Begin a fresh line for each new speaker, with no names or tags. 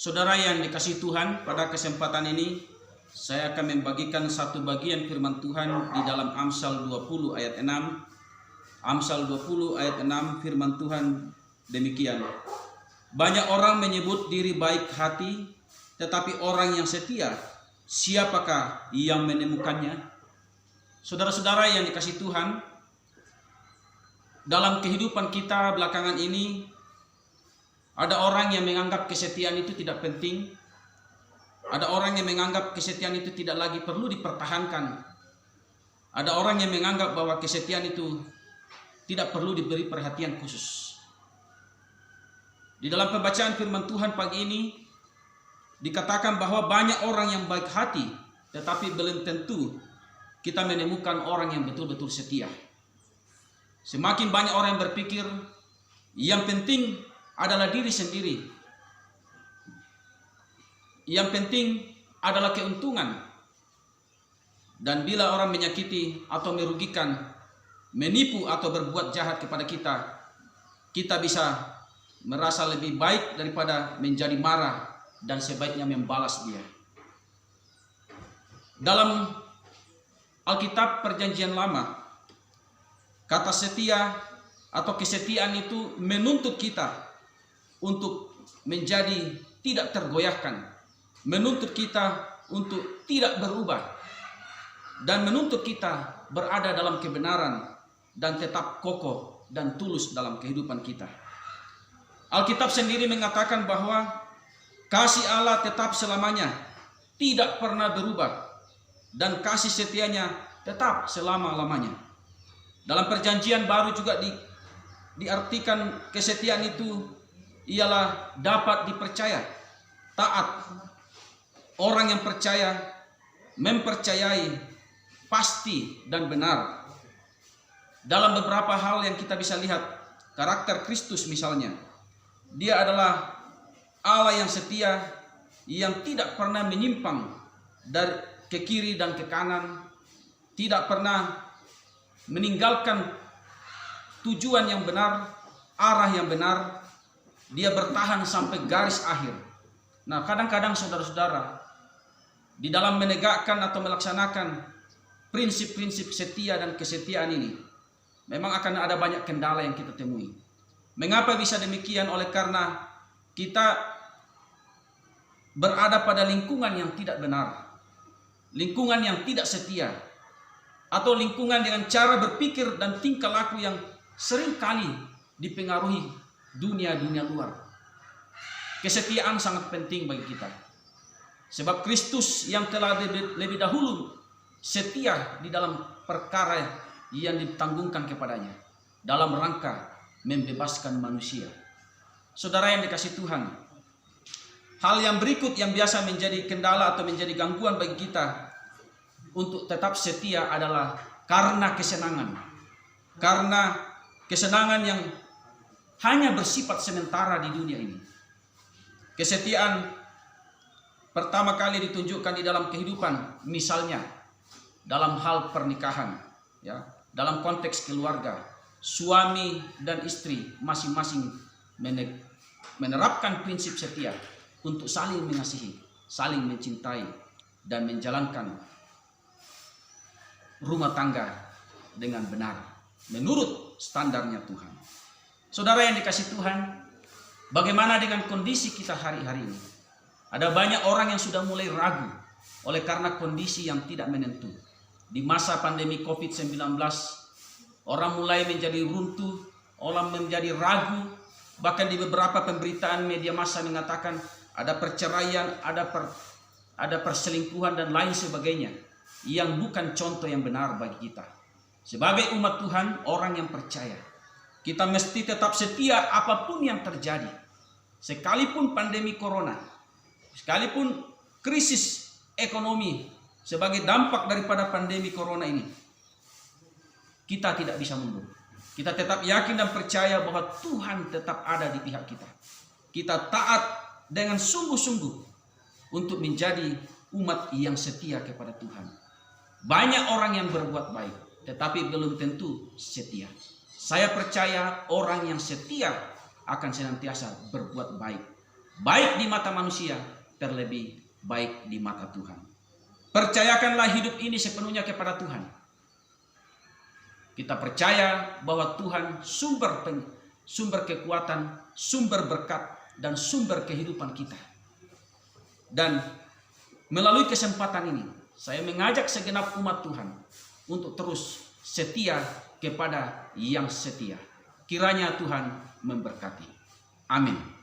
Saudara yang dikasihi Tuhan, pada kesempatan ini saya akan membagikan satu bagian firman Tuhan di dalam Amsal 20 ayat 6. Amsal 20 ayat 6 firman Tuhan demikian. Banyak orang menyebut diri baik hati, tetapi orang yang setia, siapakah yang menemukannya? Saudara-saudara yang dikasihi Tuhan, dalam kehidupan kita belakangan ini, ada orang yang menganggap kesetiaan itu tidak penting. Ada orang yang menganggap kesetiaan itu tidak lagi perlu dipertahankan. Ada orang yang menganggap bahwa kesetiaan itu tidak perlu diberi perhatian khusus. Di dalam pembacaan firman Tuhan pagi ini dikatakan bahwa banyak orang yang baik hati, tetapi belum tentu kita menemukan orang yang betul-betul setia. Semakin banyak orang yang berpikir yang penting adalah diri sendiri, yang penting adalah keuntungan. Dan bila orang menyakiti atau merugikan, menipu atau berbuat jahat kepada kita, kita bisa merasa lebih baik daripada menjadi marah dan sebaiknya membalas dia. Dalam Alkitab Perjanjian Lama, kata setia atau kesetiaan itu menuntut kita untuk menjadi tidak tergoyahkan, menuntut kita untuk tidak berubah, dan menuntut kita berada dalam kebenaran dan tetap kokoh dan tulus dalam kehidupan kita. Alkitab sendiri mengatakan bahwa kasih Allah tetap selamanya, tidak pernah berubah, dan kasih setianya tetap selama-lamanya. Dalam Perjanjian Baru juga diartikan kesetiaan itu ialah dapat dipercaya, taat. Orang yang percaya, mempercayai, pasti dan benar. Dalam beberapa hal yang kita bisa lihat, karakter Kristus misalnya, dia adalah Allah yang setia, yang tidak pernah menyimpang dari ke kiri dan ke kanan, tidak pernah meninggalkan tujuan yang benar, arah yang benar. Dia bertahan sampai garis akhir. Nah, kadang-kadang saudara-saudara, di dalam menegakkan atau melaksanakan prinsip-prinsip setia dan kesetiaan ini, memang akan ada banyak kendala yang kita temui. Mengapa bisa demikian? Oleh karena kita berada pada lingkungan yang tidak benar, lingkungan yang tidak setia, atau lingkungan dengan cara berpikir dan tingkah laku yang seringkali dipengaruhi dunia-dunia luar. Kesetiaan sangat penting bagi kita, sebab Kristus yang telah lebih dahulu setia di dalam perkara yang ditanggungkan kepadanya dalam rangka membebaskan manusia. Saudara yang dikasihi Tuhan, hal yang berikut yang biasa menjadi kendala atau menjadi gangguan bagi kita untuk tetap setia adalah karena kesenangan. Karena kesenangan yang hanya bersifat sementara di dunia ini. Kesetiaan pertama kali ditunjukkan di dalam kehidupan, misalnya dalam hal pernikahan, ya, dalam konteks keluarga. Suami dan istri masing-masing menerapkan prinsip setia untuk saling mengasihi, saling mencintai, dan menjalankan rumah tangga dengan benar menurut standarnya Tuhan. Saudara yang dikasihi Tuhan, bagaimana dengan kondisi kita hari-hari ini? Ada banyak orang yang sudah mulai ragu oleh karena kondisi yang tidak menentu. Di masa pandemi COVID-19, orang mulai menjadi runtuh, orang menjadi ragu. Bahkan di beberapa pemberitaan media massa mengatakan ada perceraian, ada perselingkuhan dan lain sebagainya, yang bukan contoh yang benar bagi kita. Sebagai umat Tuhan, orang yang percaya, kita mesti tetap setia apapun yang terjadi. Sekalipun pandemi corona, sekalipun krisis ekonomi sebagai dampak daripada pandemi corona ini, kita tidak bisa mundur. Kita tetap yakin dan percaya bahwa Tuhan tetap ada di pihak kita. Kita taat dengan sungguh-sungguh untuk menjadi umat yang setia kepada Tuhan. Banyak orang yang berbuat baik, tetapi belum tentu setia. Saya percaya orang yang setia akan senantiasa berbuat baik. baik di mata manusia, terlebih baik di mata Tuhan. Percayakanlah hidup ini sepenuhnya kepada Tuhan. Kita percaya bahwa Tuhan sumber kekuatan, sumber berkat, dan sumber kehidupan kita. Dan melalui kesempatan ini, saya mengajak segenap umat Tuhan untuk terus setia kepada yang setia. Kiranya Tuhan memberkati. Amin.